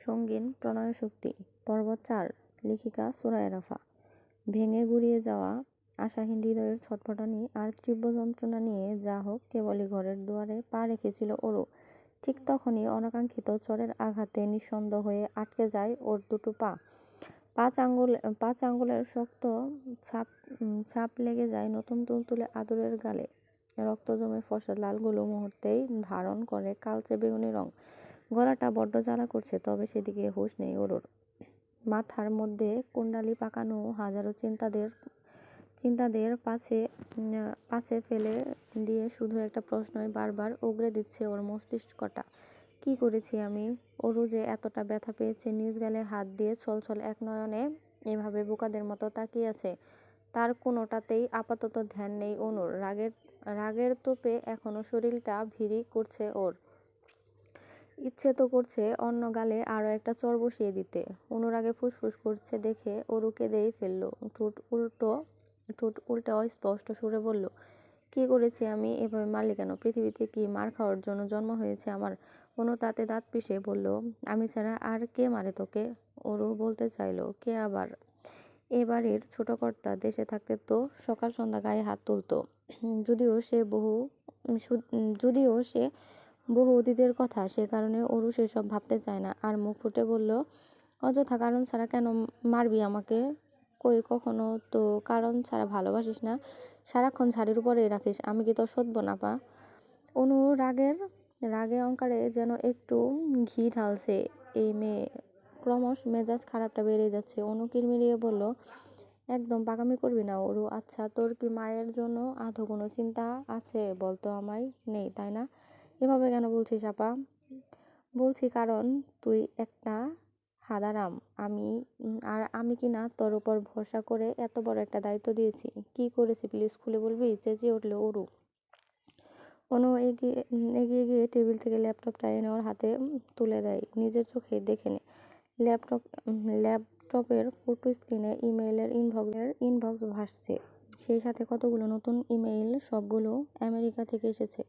সঙ্গীন প্রণয় শক্তি পর্ব 4 লেখিকা সুরায়া রাফা। ভেঙে গুড়িয়ে যাওয়া আশাহীন হৃদয়ের ছটফটানি আর তীব্র যন্ত্রণা নিয়ে যা হোক কেবলই ঘরের দুয়ারে পা রেখেছিল ওরও। ঠিক তখনই অনাকাঙ্ক্ষিত চড়ের আঘাতে নিঃসন্দ হয়ে আটকে যায় ওর দুটো পা। পাঁচ আঙ্গুলের শক্ত ছাপ লেগে যায় নতুন তুলতুলে আদরের গালে। রক্ত জমে ফসা লালগুলো মুহূর্তেই ধারণ করে কালচে বেগুনি রং। গলাটা বড্ড জ্বালা করছে, তবে সেদিকে হুঁশ নেই ওর। মাথার মধ্যে কুণ্ডালি পাকানো হাজারো চিন্তাদের পাছে ফেলে দিয়ে শুধু একটা প্রশ্নই বারবার উগরে দিচ্ছে ওর মস্তিষ্কটা। কি করেছি আমি? ওরু যে এতটা ব্যথা পেয়েছে, নিজ গালে হাত দিয়ে ছলছল এক নয়নে এভাবে বোকাদের মতো তাকিয়ে আছে, তার কোনোটাতেই আপাতত ধ্যান নেই অনুর। রাগের তোপে এখনো শরীরটা ভিড়ি করছে ওর। ইচ্ছে তো করছে অন্য গালে আরো একটা চড় বসিয়ে দিতে। অনুরাগে ফুসফুস করছে দেখে ওরু কেঁদেই ফেললো। ঠোঁট উল্টে অস্পষ্ট সুরে বলল, কি করেছি আমি? এভাবে মারলি কেন? পৃথিবীতে কি মার খাওয়ার জন্য জন্ম হয়েছে আমার? অনু তাতে দাঁত পিষে বলল, আমি ছাড়া আর কে মারে তোকে? ওরু বলতে চাইলো, কে আবার? এ বাড়ির ছোট কর্তা। দেশে থাকতে তো সকাল সন্ধ্যা গায়ে হাত তুলতো। যদিও সে বহু অতীতের কথা, সে কারণে ওরু সেসব ভাবতে চায় না। আর মুখ ফুটে বলল, অযথা কারণ ছাড়া কেন মারবি আমাকে? কই কখনো তো কারণ ছাড়া ভালোবাসিস না, সারাক্ষণ শাড়ির উপরেই রাখিস। আমি কি তোর সতব না পা? অনু রাগে অঙ্কারে যেন একটু ঘি ঢালছে এই মেয়ে। ক্রমশ মেজাজ খারাপটা বেড়ে যাচ্ছে। অনু কিরমিরিয়ে বলল, একদম পাকামি করবি না ওরু। আচ্ছা, তোর কি মায়ের জন্য আধো কোনো চিন্তা আছে বলতো আমায়? নেই তাই না? এভাবে কেন বলছিস আপা? বলছি কারণ তুই একটা হাঁদারাম। আমি কি না তোর উপর ভরসা করে এত বড় একটা দায়িত্ব দিয়েছি? কি করেছি প্লিজ খুলে বলবি? চেঁচিয়ে উঠল ওরু। অনু এগিয়ে গিয়ে টেবিল থেকে ল্যাপটপটা এনে ওর হাতে তুলে দেয়। নিজের চোখে দেখে নে। ল্যাপটপের ফটো স্ক্রিনে ইমেইলের ইনবক্স ভাসছে, সেই সাথে কতগুলো নতুন ইমেইল, সবগুলো আমেরিকা থেকে এসেছে।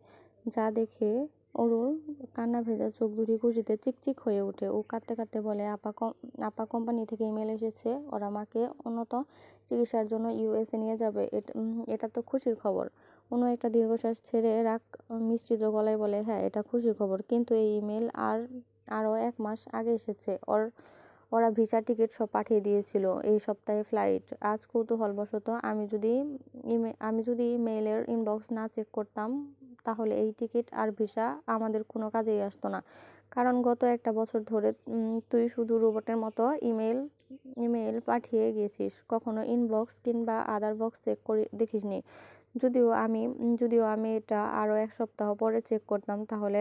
যা দেখে ওরুর কান্না ভেজা চোখ দুটি খুশিতে চিকচিক হয়ে ওঠে। ও কাঁদতে কাঁদতে বলে, আপা কোম্পানি থেকে ইমেল এসেছে, ওরা আমাকে উন্নত চিকিৎসার জন্য ইউএসএ নিয়ে যাবে। এটা তো খুশির খবর। অন্য একটা দীর্ঘশ্বাস ছেড়ে রাগ মিশ্রিত গলায় বলে, হ্যাঁ এটা খুশির খবর, কিন্তু এই ইমেল আরও 1 মাস আগে এসেছে। ওরা ভিসা টিকিট সব পাঠিয়ে দিয়েছিল, এই সপ্তাহে ফ্লাইট। আজ কৌতূহলবশত আমি যদি মেইলের ইনবক্স না চেক করতাম, তাহলে এই টিকিট আর ভিসা আমাদের কোনো কাজেই আসতো না। কারণ গত 1 বছর ধরে তুই শুধু রোবটের মতো ইমেইল পাঠিয়ে গেছিস, কখনো ইনবক্স কিংবা আদার বক্স চেক করে দেখিসনি। যদিও আমি এটা আরও 1 সপ্তাহ পরে চেক করতাম, তাহলে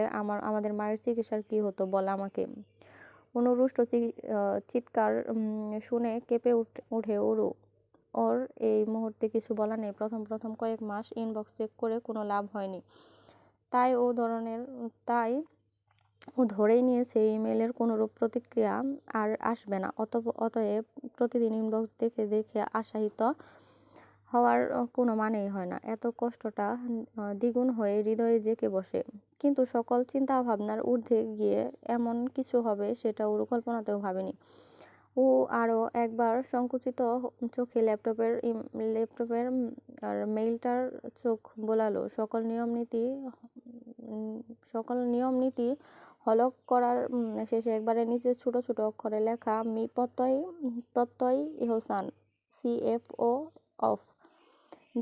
আমাদের মায়ের চিকিৎসার কি হতো বল আমাকে? অনুরুষ্ট চিৎকার শুনে কেঁপে উঠে ওরু। ওর এই মুহূর্তে কিছু বলা নেই। প্রথম কয়েক মাস ইনবক্স চেক করে কোনো লাভ হয়নি, তাই ও ধরেই নিয়েছে ইমেলের কোনোরূপ প্রতিক্রিয়া আর আসবে না। অতএব প্রতিদিন ইনবক্স দেখে দেখে আশাহত হওয়ার কোনো মানেই হয় না। এত কষ্টটা দ্বিগুণ হয়ে হৃদয়ে জেঁকে বসে। কিন্তু সকল চিন্তা ভাবনার ঊর্ধ্বে গিয়ে এমন কিছু হবে সেটা ওর কল্পনাতেও ভাবেনি। ও আরও একবার সংকুচিত চোখে ল্যাপটপের আর মেইলটার চোখ বোলালো। সকল নিয়ম নীতি হলক করার শেষে একবারে নিচে ছোট ছোট অক্ষরে লেখা, Mr Pratyay Ehsan, CFO of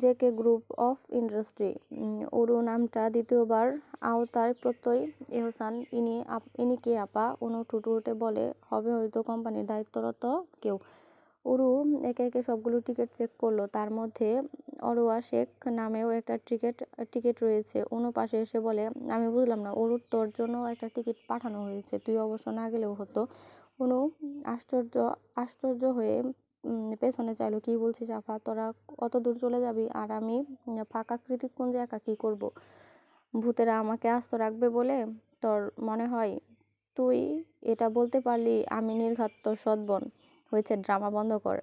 JK group of industry. ওরু নামটা দ্বিতীয়বার আওতায় প্রত্যয় এহসান। ইনি কে আপা? অনু ঠোঁট উল্টে বলে, হবে হয়তো কোম্পানির দায়িত্বরত কেউ। ওরু একে একে সবগুলো টিকিট চেক করলো। তার মধ্যে অরোয়া শেখ নামেও একটা টিকিট রয়েছে। অনু পাশে এসে বলে, আমি বুঝলাম না ওরু, তোর জন্য একটা টিকিট পাঠানো হয়েছে, তুই অবশ্য না গেলেও হতো। অনু আশ্চর্য হয়ে পেছনে চাইলো। কি বলছিস আফা? তোরা অত দূর চলে যাবি আর আমি ফাঁকা কৃতিকুঞ্জে একা কি করব? ভূতেরা আমাকে আস্ত রাখবে বলে তোর মনে হয়? তুই এটা বলতে পারলি আমি নির্ঘাত তোর সৎবোন? হয়েছে, ড্রামা বন্ধ কর।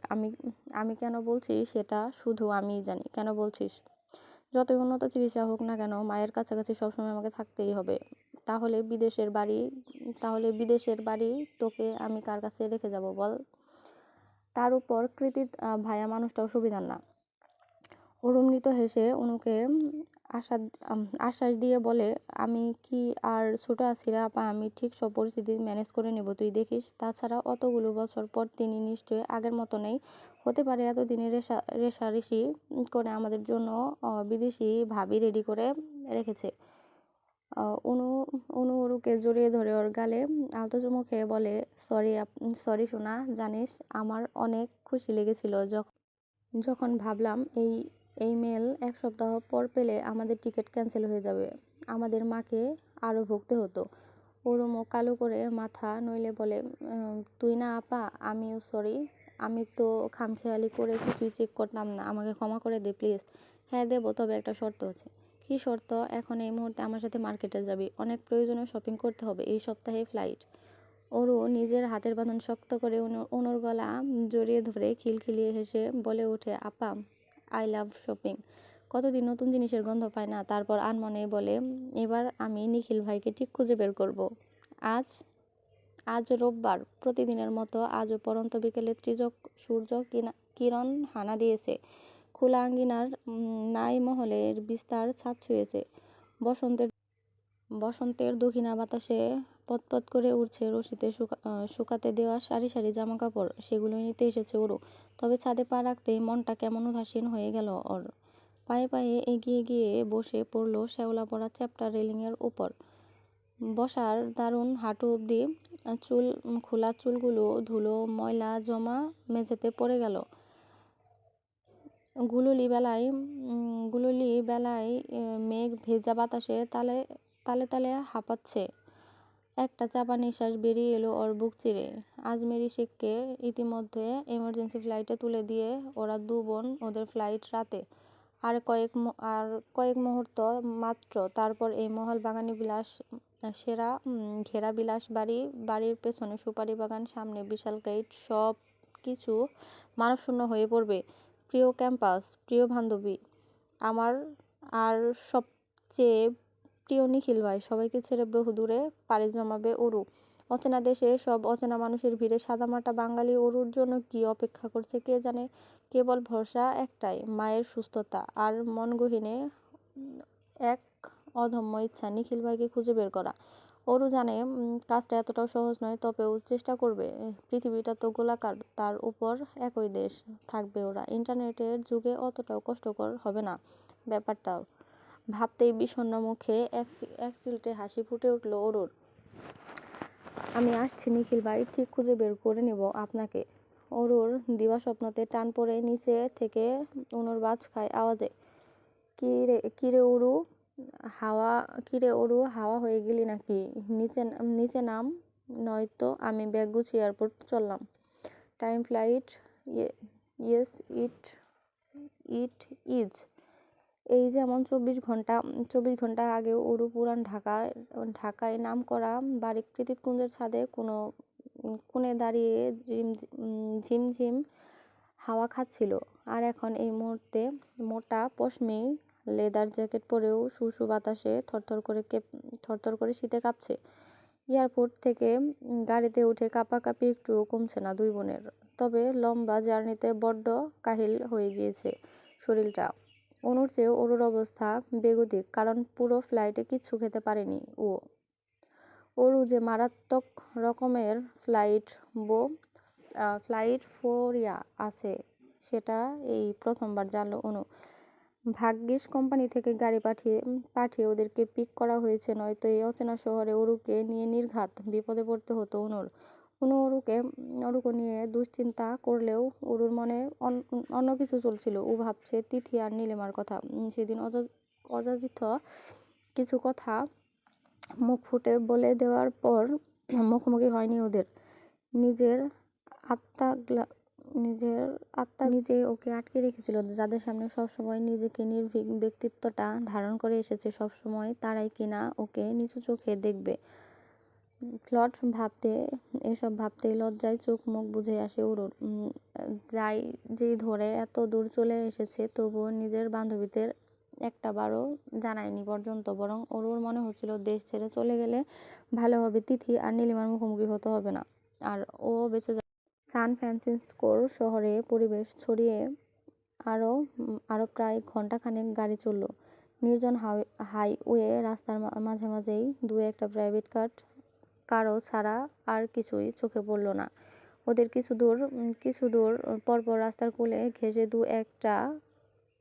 আমি কেন বলছি সেটা শুধু আমিই জানি। কেন বলছিস? যতই উন্নত চিকিৎসা হোক না কেন, মায়ের কাছাকাছি সবসময় আমাকে থাকতেই হবে। তাহলে বিদেশের বাড়ি তোকে আমি কার কাছে রেখে যাব বল? তার উপর কৃতি ভায়া মানুষটাও সুবিধার না। অরু মৃত হেসে অনুকে আশ্বাস দিয়ে বলে, আমি কি আর ছোট আছি রে আপা, আমি ঠিক সব পরিস্থিতি ম্যানেজ করে নেব, তুই দেখিস। তাছাড়া অতগুলো বছর পর তিনি নিশ্চয়ই আগের মতো নেই। হতে পারে এতদিনে রেষারেষি করে আমাদের জন্য বিদেশি ভাবি রেডি করে রেখেছে। অনু অনু অরুকে জড়িয়ে ধরে ওর গালে আলতো চুমু খেয়ে বলে, সরি সোনা, জানিস আমার অনেক খুশি লেগেছিল যখন ভাবলাম এই মেল 1 সপ্তাহ পর পেলে আমাদের টিকিট ক্যান্সেল হয়ে যাবে, আমাদের মাকে আরও ভুগতে হতো। ওর মুখ কালো করে মাথা নইলে বলে, তুই না আপা, আমিও সরি, আমি তো খামখেয়ালি করে কিছুই চেক করতাম না, আমাকে ক্ষমা করে দে প্লিজ। হ্যাঁ দেবো, তবে একটা শর্ত আছে। কি শর্ত? এখন এই মুহূর্তে আমার সাথে মার্কেটে যাবি, অনেক প্রয়োজনীয় শপিং করতে হবে, এই সপ্তাহে ফ্লাইট। ওরও নিজের হাতের বাঁধন শক্ত করে অনুর গলা জড়িয়ে ধরে খিলখিলিয়ে হেসে বলে ওঠে, আপা আই লাভ শপিং, কতদিন নতুন জিনিসের গন্ধ পায় না। তারপর আনমনে বলে, এবার আমি নিখিল ভাইকে ঠিক খুঁজে বের করব। আজ রোববার, প্রতিদিনের মতো আজও পড়ন্ত বিকেলে সূর্য কিরণ হানা দিয়েছে। খোলা আঙ্গিনার নাই মহলের বিস্তার ছাদ ছুঁয়েছে। বসন্তের দক্ষিণা বাতাসে পতপত করে উড়ছে রশিতে শুকাতে দেওয়া সারি সারি জামা কাপড়, সেগুলোই নিতে এসেছে ওরু। তবে ছাদে পা রাখতেই মনটা কেমন উদাসীন হয়ে গেল ওর। পায়ে পায়ে এগিয়ে গিয়ে বসে পড়ল শ্যাওলা পড়া চ্যাপ্টা রেলিংয়ের উপর। বসার দারুণ হাঁটু অবধি খোলা চুলগুলো ধুলো ময়লা জমা মেঝেতে পড়ে গেল। গুলুলি বেলায় মেঘ ভেজা বাতাসে তালে তালে তালে হাঁপাচ্ছে। একটা চাপা নিঃশ্বাস বেরিয়ে এলো ওর বুক চিরে। আজমেরি শেখকে ইতিমধ্যে এমার্জেন্সি ফ্লাইটে তুলে দিয়ে ওরা 2 বোন, ওদের ফ্লাইট রাতে। আর কয়েক মুহূর্ত মাত্র, তারপর এই মহল বাগানি বিলাস ঘেরা বিলাস বাড়ির পেছনে সুপারি বাগান, সামনে বিশাল গেট, সব কিছু মানবশূন্য হয়ে পড়বে। প্রিয় ক্যাম্পাস, প্রিয় বান্ধবী আমার, আর সবচেয়ে প্রিয় নিখিল ভাই, সবাইকে ছেড়ে বহুদূরে পাড়ি জমাবে অরু। অচেনা দেশে সব অচেনা মানুষের ভিড়ে সাদামাটা বাঙালি অরুর জন্য কি অপেক্ষা করছে কে জানে। কেবল ভরসা একটাই, মায়ের সুস্থতা আর মনগহীনে এক অদম্য ইচ্ছা নিখিল ভাইকে খুঁজে বের করা। অরু জানে কাজটা এতটাও সহজ নয়, তবেও চেষ্টা করবে। পৃথিবীটা তো গোলাকার, তার উপর একই দেশ থাকবে ওরা। ইন্টারনেটের যুগে অতটাও কষ্টকর হবে না ব্যাপারটাও। ভাবতেই বিষণ্ণ মুখে এক চিলটে হাসি ফুটে উঠল অরুর। আমি আসছি নিখিল ভাই, ঠিক খুঁজে বের করে নেব আপনাকে। অরুর দিবাস্বপ্নতে টান পড়ে নিচে থেকে অনুর বাজ খায় আওয়াজে। কিরে অরু, হাওয়া হয়ে গেলি নাকি? নিচে নাম, নয়তো আমি ব্যাগ গুছিয়ে এয়ারপোর্ট চললাম। Time flight, yes it is. এই যেমন 24 ঘন্টা আগে অরু পুরান ঢাকায় নামকরা বাড়ির কৃতিকুঞ্জের ছাদে কোণে দাঁড়িয়ে ঝিমঝিম হাওয়া খাচ্ছিল, আর এখন এই মুহূর্তে মোটা পশমি লেদার জ্যাকেট পরেও শু বাতাসে থরথর করে শীতে কাঁপছে। এয়ারপোর্ট থেকে গাড়িতে উঠে কাঁপাকাঁপি একটুও কমছে না 2 বোনের। তবে লম্বা জার্নিতে বড্ড কাহিল হয়ে গিয়েছে শরীরটা। অনুর চেয়েও অরুর অবস্থা বেগতিক, কারণ পুরো ফ্লাইটে কিচ্ছু খেতে পারেনি ও। অরু যে মারাত্মক রকমের ফ্লাইট ফোরিয়া আছে, সেটা এই প্রথমবার জানলো অনু। ভাগ্যিস কোম্পানি থেকে গাড়ি পাঠিয়ে ওদেরকে পিক করা হয়েছে, নয়তো এই অচেনা শহরে অরুকে নিয়ে নির্ঘাত বিপদে পড়তে হতো অনুর। অরুকে নিয়ে দুশ্চিন্তা করলেও অরুর মনে অন্য কিছু চলছিল। ও ভাবছে তিথি আর নীলিমার কথা। সেদিন অযাচিত কিছু কথা মুখ ফুটে বলে দেওয়ার পর মুখোমুখি হয়নি ওদের। নিজের আত্মা নিজেই ওকে আটকে রেখেছিল। যাদের সামনে সবসময় নিজেকে নির্ভীক ব্যক্তিত্বটা ধারণ করে এসেছে, সবসময় তারাই কিনা ওকে নিচু চোখে দেখবে। এসব ভাবতেই লজ্জায় চোখ মুখ বুজে আসে অরুর। যেই ধরে এত দূর চলে এসেছে, তবুও নিজের বান্ধবীদের একটা বারও জানায়নি পর্যন্ত, বরং অরুর মনে হচ্ছিল দেশ ছেড়ে চলে গেলে ভালো হবে, তিথি আর নীলিমার মুখোমুখি হতে হবে না, আর ও বেঁচে যাবে। সান ফ্রান্সিসকোর শহরে পরিবেশ ছড়িয়ে আরও প্রায় ঘন্টাখানেক গাড়ি চলল। নির্জন হাইওয়ে রাস্তার মাঝে মাঝেই দু একটা প্রাইভেট কারও ছাড়া আর কিছুই চোখে পড়ল না। ওদের কিছু দূর পরপর রাস্তার কোলে ঘেঁষে দু একটা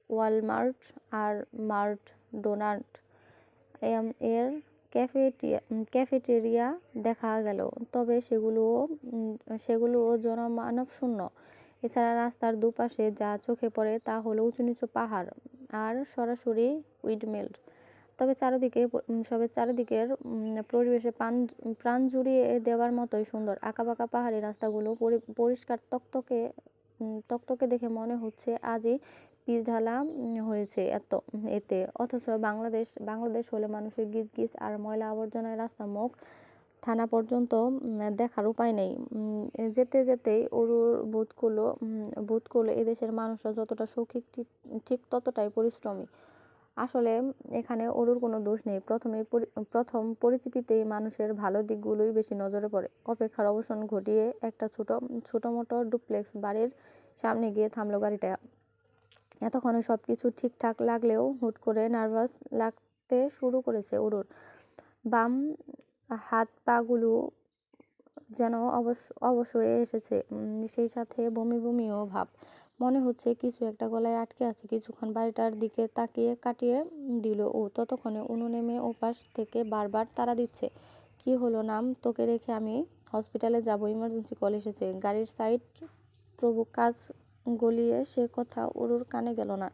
ওয়ালমার্ট আর ম্যাকডোনাল্ড এর ক্যাফেটেরিয়া দেখা গেল, তবে সেগুলোও জনমানবশূন্য। এছাড়া রাস্তার দুপাশে যা চোখে পড়ে তা হলো উঁচু নিচু পাহাড় আর সরাসরি উইন্ডমিল। তবে চারিদিকের পরিবেশে প্রাণ জুড়িয়ে দেওয়ার মতোই সুন্দর। আঁকাবাঁকা পাহাড়ি রাস্তাগুলো পরিষ্কার তকতকে দেখে মনে হচ্ছে আজই পিচ ঢালা হয়েছে এতে। অথচ বাংলাদেশ হলে মানুষের গিজগিজ আর ময়লা আবর্জনায় রাস্তা মুখ থানা পর্যন্ত দেখার উপায় নেই। যেতে যেতেই অরুর বোধ করলো এদেশের মানুষরা যতটা শৌখিন ঠিক ততটাই পরিশ্রমী। আসলে এখানে অরুর কোনো দোষ নেই। প্রথম পরিচিতিতেই মানুষের ভালো দিকগুলোই বেশি নজরে পড়ে। অপেক্ষার অবসান ঘটিয়ে একটা ছোটমোটো ডুপ্লেক্স বাড়ির সামনে গিয়ে থামলো গাড়িটা। এতক্ষণে সবকিছু ঠিকঠাক লাগলেও হুট করে নার্ভাস লাগতে শুরু করেছে অরুর। বাম হাত পাগুলো যেন অবশ হয়ে এসেছে, সেই সাথে বমিও ভাব। মনে হচ্ছে কিছু একটা গলায় আটকে আছে। কিছুক্ষণ বাড়িটার দিকে তাকিয়ে কাটিয়ে দিল ও। ততক্ষণে অনু নেমে ওপাশ থেকে বারবার তাড়া দিচ্ছে। কি হলো নাম, তোকে রেখে আমি হসপিটালে যাব, ইমার্জেন্সি কল এসেছে। গাড়ির সাইড প্রভু কাজ গলিয়ে সে কথা অরুর কানে গেল না।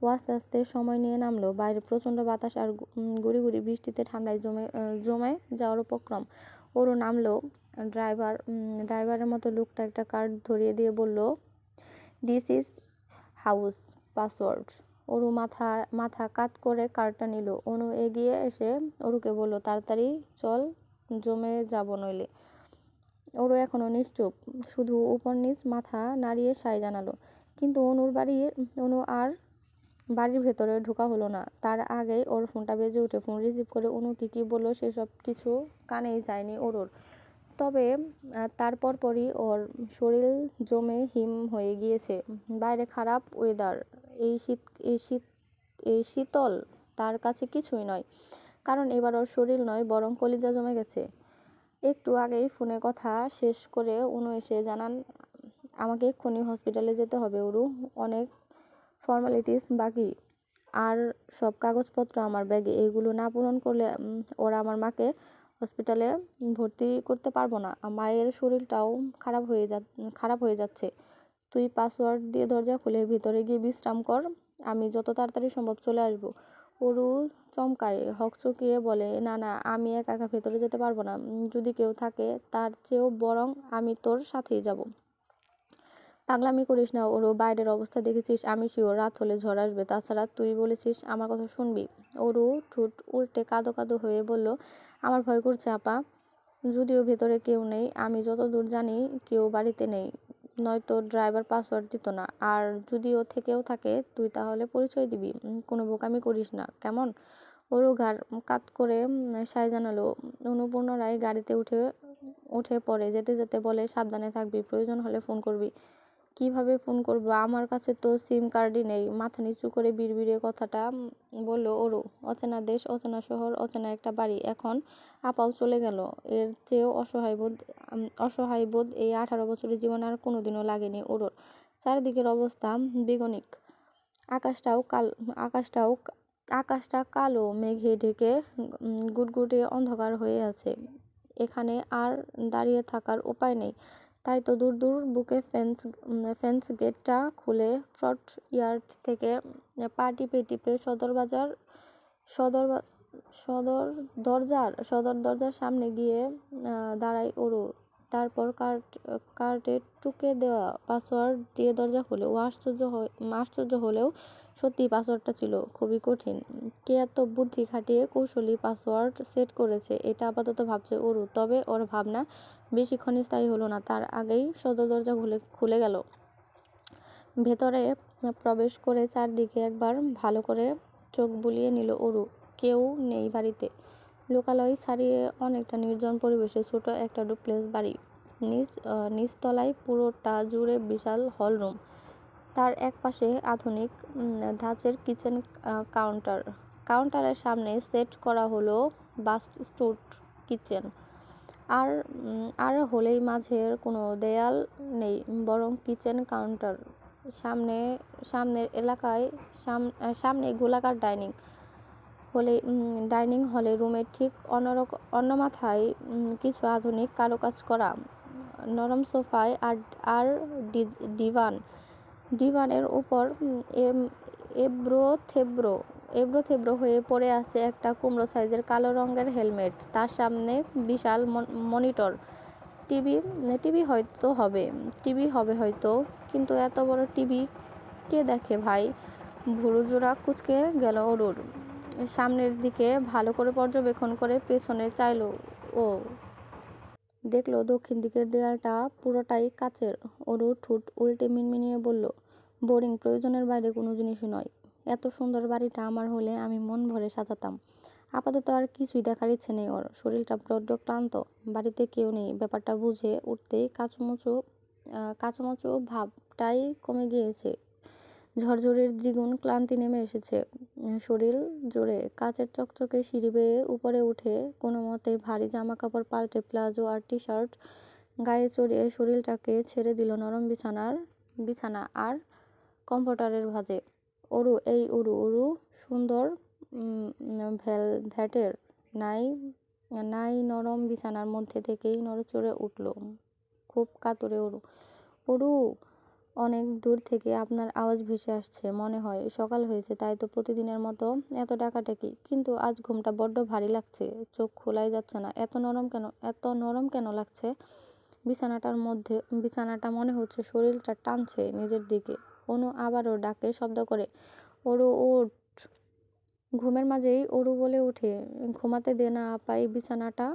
ও আস্তে আস্তে সময় নিয়ে নামলো। বাইরে প্রচণ্ড বাতাস আর গুড়ি গুড়ি বৃষ্টিতে ঠান্ডায় জমে যাওয়ার উপক্রম। অরু নামলো। ড্রাইভারের মতো লোকটা একটা কার্ড ধরিয়ে দিয়ে বলল, this is house password. Aru মাথা কাত করে কার্ডটা নিল। অনু এগিয়ে এসে অরুকে বলল, তাড়াতাড়ি চল, জমে যাব নইলে। অরু এখনো নিশ্চুপ, শুধু উপর নিচ মাথা নাড়িয়ে সায় জানালো। কিন্তু অনু আর বাড়ির ভেতরে ঢোকা হলো না। তার আগেই ওর ফোনটা বেজে ওঠে। ফোন রিসিভ করে অনু কি বললো সেসব কিছু কানেই যায়নি অরুর। তবে তার পরপরই ওর শরীর জমে হিম হয়ে গিয়েছে। বাইরে খারাপ ওয়েদার, এই শীতল তার কাছে কিছুই নয়। কারণ এবার ওর শরীর নয়, বরং কলিজা জমে গেছে। একটু আগেই ফোনে কথা শেষ করে অনু এসে জানান, আমাকে এক্ষুনি হসপিটালে যেতে হবে অরু, অনেক ফর্মালিটিস বাকি, আর সব কাগজপত্র আমার ব্যাগে। এগুলো না পূরণ করলে ওরা আমার মাকে হসপিটালে ভর্তি করতে পারবো না। মায়ের শরীরটাও খারাপ হয়ে যাচ্ছে। তুই পাসওয়ার্ড দিয়ে দরজা খুলে ভিতরে গিয়ে বিশ্রাম কর, আমি যত তাড়াতাড়ি সম্ভব চলে আসবো। অরু চমকায়, হকচকিয়ে বলে, না আমি একা ভেতরে যেতে পারবো না। যদি কেউ থাকে তার চেয়েও বরং আমি তোর সাথেই যাব। পাগলামি করিস না অরু, বাইরের অবস্থা দেখেছিস? আমি শিওর রাত হলে ঝড় আসবে। তাছাড়া তুই বলেছিস আমার কথা শুনবি। অরু ঠোঁট উল্টে কাঁদো হয়ে বলল, আমার ভয় করছে আপা। যদিও ভেতরে কেউ নেই, আমি যতদূর জানি কেউ বাড়িতে নেই, নয়তো ড্রাইভার পাসওয়ার্ড দিত না। আর যদিও থেকেও থাকে, তুই তাহলে পরিচয় দিবি। কোনো বোকামি করিস না, কেমন? অরু ঘাড় কাত করে সায় জানালো। অনু পুনরায় গাড়িতে উঠে পড়ে। যেতে যেতে বলে, সাবধানে থাকবি, প্রয়োজন হলে ফোন করবি। কিভাবে ফোন করবো? আমার কাছে তো সিম কার্ডই নেই। মাথা নিচু করে বিড়বিড়ে কথাটা বলল অরু। অচেনা দেশ, অচেনা শহর, অচেনা একটা বাড়ি। এখন আপাও চলে গেল। এর চেয়েও অসহায় বোধ এই 18 বছরের জীবনে আর কোনোদিনও লাগেনি অরুর। চারিদিকের অবস্থা বেগনিক। আকাশটা কালো মেঘে ঢেকে গুটগুটে অন্ধকার হয়ে আছে। এখানে আর দাঁড়িয়ে থাকার উপায় নেই। তাই তো দূর বুকে ফেন্স গেটটা খুলে ফ্রন্ট ইয়ার্ড থেকে পা টিপে সদর দরজার সামনে গিয়ে দাঁড়ায় অরু। তারপর কার্ডে টুকে দেওয়া পাসওয়ার্ড দিয়ে দরজা খোলে। ও আশ্চর্য হলেও সত্যি পাসওয়ার্ডটা ছিল খুবই কঠিন। কে এত বুদ্ধি খাটিয়ে কৌশলী পাসওয়ার্ড সেট করেছে, এটা আপাতত ভাবছে অরু। তবে ওর ভাবনা বেশিক্ষণ স্থায়ী হলো না। তার আগেই সদর দরজা খুলে গেল। ভেতরে প্রবেশ করে চারদিকে একবার ভালো করে চোখ বুলিয়ে নিল অরু। কেউ নেই বাড়িতে। লোকালয় ছাড়িয়ে অনেকটা নির্জন পরিবেশে ছোট একটা ডুপ্লেক্স বাড়ি। নিচতলায় পুরোটা জুড়ে বিশাল হলরুম। তার একপাশে আধুনিক ধাঁচের কিচেন কাউন্টার। কাউন্টারের সামনে সেট করা হলো বাস্টস্টুড কিচেন। আর হলেই মাঝের কোনো দেয়াল নেই, বরং কিচেন কাউন্টার। সামনের এলাকায় সামনে গোলাকার ডাইনিং হলে রুমের ঠিক অন্য মাথায় কিছু আধুনিক কারুকাজ করা নরম সোফায় আর ডিভানের উপর এবড়ো থেবড়ো হয়ে পড়ে আছে একটা কুমড়ো সাইজের কালো রঙের হেলমেট। তার সামনে বিশাল মনিটর। টিভি হবে হয়তো, কিন্তু এত বড় টিভি কে দেখে ভাই? ভুরু জোড়া কুঁচকে গেল অরুর। সামনের দিকে ভালো করে পর্যবেক্ষণ করে পেছনে চাইল ও। দেখলো দক্ষিণ দিকের দেয়ালটা পুরোটাই কাচের। অরু ঠোঁট উল্টে মিনমিনিয়ে বলল, বোরিং, প্রয়োজনের বাইরে কোনো জিনিসই নয়। এত সুন্দর বাড়িটা আমার হলে আমি মন ভরে সাজাতাম। আপাতত আর কিছুই দেখার ইচ্ছে নেই ওর। শরীরটা বড্ড ক্লান্ত। বাড়িতে কেউ নেই ব্যাপারটা বুঝে উঠতেই কাচুমাচু ভাবটাই কমে গিয়েছে। ঝরঝরের দ্বিগুণ ক্লান্তি নেমে এসেছে শরীর জোরে। কাচের চকচকে সিঁড়ি বেয়ে উপরে উঠে কোনো মতে ভারী জামা কাপড় পাল্টে প্লাজো আর টি শার্ট গায়ে চড়িয়ে শরীরটাকে ছেড়ে দিল নরম বিছানা আর কমফোর্টারের ভাঁজে। অরু সুন্দর ভেলভেটের নাই নরম বিছানার মধ্যে থেকেই নড়েচড়ে উঠল খুব কাতরে। অরু, অনেক দূর থেকে আপনার আওয়াজ ভেসে আসছে। মনে হয় সকাল হয়েছে, তাই তো প্রতিদিনের মতো এত ডাকাডাকি। কিন্তু আজ ঘুমটা বড্ড ভারী লাগছে, চোখ খোলাই যাচ্ছে না। এত নরম কেন লাগছে বিছানাটা? মনে হচ্ছে শরীরটা টানছে নিজের দিকে। অনু আবারও ডাকে শব্দ করে, অরু ওঠ। ঘুমের মাঝেই অরু বলে ওঠে, ঘুমাতে দে না আপা, এই বিছানাটা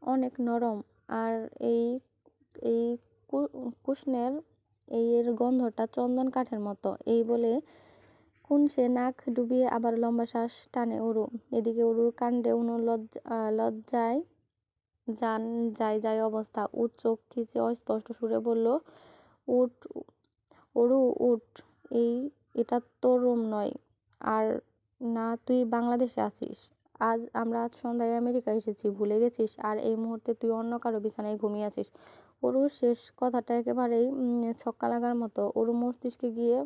অনেক নরম, আর এই কুশনের এর গন্ধটা চন্দন কাঠের মতো। এই বলে কুনসে নাক ডুবিয়ে আবার লম্বা শ্বাস টানে অরু। এদিকে অরুর কাণ্ডে অনু লজ্জায় যায় অবস্থা। চোখ খিচে অস্পষ্ট সুরে বলল, উঠ অরু, উঠ। এটা তোর রুম নয়। আর না, তুই বাংলাদেশে আছিস। আমরা আজ সন্ধ্যায় আমেরিকা এসেছি, ভুলে গেছিস? আর এই মুহূর্তে তুই অন্য কারো বিছানায় ঘুমিয়ে আছিস। অরুর শেষ কথাটা একেবারেই ছক্কা লাগার মতো অরু মস্তিষ্কে গিয়ে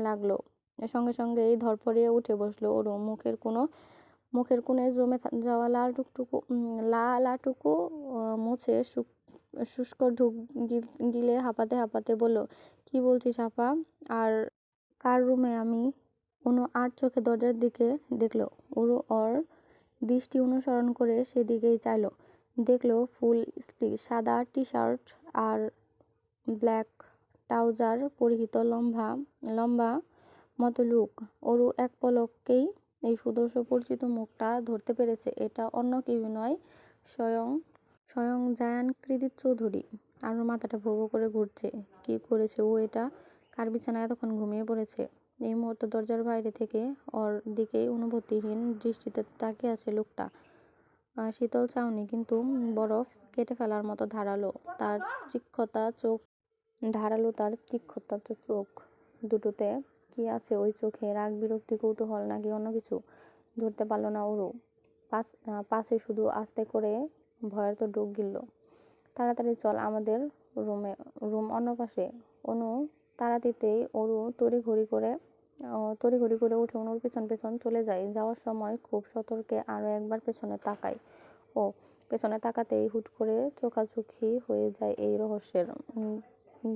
লাগলো। সঙ্গে সঙ্গেই ধরফরিয়ে উঠে বসলো অরু। মুখের কোণে জমে যাওয়া লালাটুকু মুছে শুষ্ক ঢুক গিলে হাঁপাতে হাঁপাতে বলল, কি বলছিস আপা? আর কার রুমে আমি? অনু আর চোখে দরজার দিকে দেখল। অরু ওর দৃষ্টি অনুসরণ করে সেদিকেই চাইল। দেখল ফুল স্লিভ সাদা টি শার্ট আর ব্ল্যাক ট্রাউজার পরিহিত লম্বা মতো লোক। অরু এক পলকেই এই সুদর্শ পরিচিত মুখটা ধরতে পেরেছে। এটা অন্য কেউ নয়, স্বয়ং জায়ান কৃতিক চৌধুরী। আর মাথাটা ভো ভো করে ঘুরছে। কি করেছে ও এটা? কার বিছানায় এতক্ষণ ঘুমিয়ে পড়েছে? এই মুহূর্তে দরজার বাইরে থেকে ওর দিকেই অনুভূতিহীন দৃষ্টিতে তাকিয়ে আছে লোকটা। শীতল চাউনি, কিন্তু বরফ কেটে ফেলার মতো ধারালো তার তীক্ষ্ণতা চোখ দুটোতে। কি আছে ওই চোখে? রাগ, বিরক্তি, কৌতূহল, নাকি অন্য কিছু? ধরতে পারল না অরু। পাশে শুধু আস্তে করে ভয়ের তো ঢোক গিলল। তাড়াতাড়ি চল, আমাদের রুম অন্য পাশে। অনু তাড়া দিতেই অরু তড়িঘড়ি করে উঠে অনুর পেছন পেছন চলে যায়। যাওয়ার সময় খুব সতর্কে আরো একবার পেছনে তাকায়। পেছনে তাকাতেই হুট করে চোখাচোখি হয়ে যায় এই রহস্যের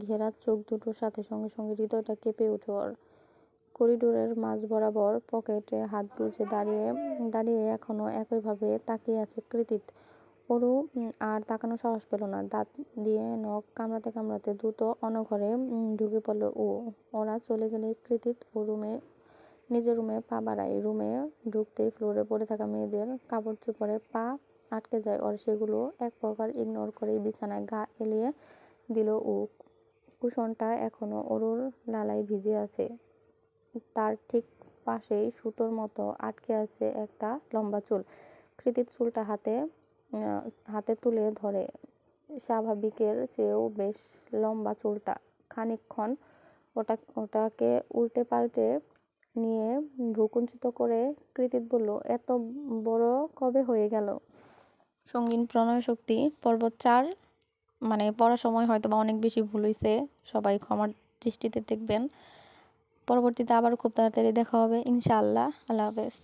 ঘেরা চোখ দুটোর সাথে। সঙ্গে সঙ্গে হৃদয়টা কেঁপে ওঠে ওর। করিডোরের মাঝ বরাবর পকেটে হাত গুজে দাঁড়িয়ে এখনো একইভাবে তাকিয়ে আছে কৃতিক। অরু আর তাকানোর সাহস পেল না। দাঁত দিয়ে নখ কামড়াতে দ্রুত অনঘরে ঢুকে পড়ল ও। ওরা চলে গেলে কৃতিক ও নিজের রুমে পা বাড়ায়। রুমে ঢুকতেই ফ্লোরে পড়ে থাকা মেয়েদের কাপড় চোপড়ে পা আটকে যায় ওর। সেগুলো এক প্রকার ইগনোর করেই বিছানায় গা এলিয়ে দিল ও। কুশনটা এখনো অরুর লালায় ভিজে আছে। তার ঠিক পাশেই সুতোর মতো আটকে আছে একটা লম্বা চুল। কৃতির চুলটা হাতে তুলে ধরে। স্বাভাবিকের চেয়েও বেশ লম্বা চুলটা। খানিকক্ষণ ওটাকে উল্টে পাল্টে নিয়ে ভ্রুকুঞ্চিত করে কৃতিত বলল, এত বড় কবে হয়ে গেল? সঙ্গীন প্রণয় শক্তি পর্ব 4। পড়ার সময় হয়তো বা অনেক বেশি ভুল হয়েছে, সবাই ক্ষমার দৃষ্টিতে দেখবেন। পরবর্তীতে আবার খুব তাড়াতাড়ি দেখা হবে ইনশাআল্লাহ। আল্লাহ হাফেজ।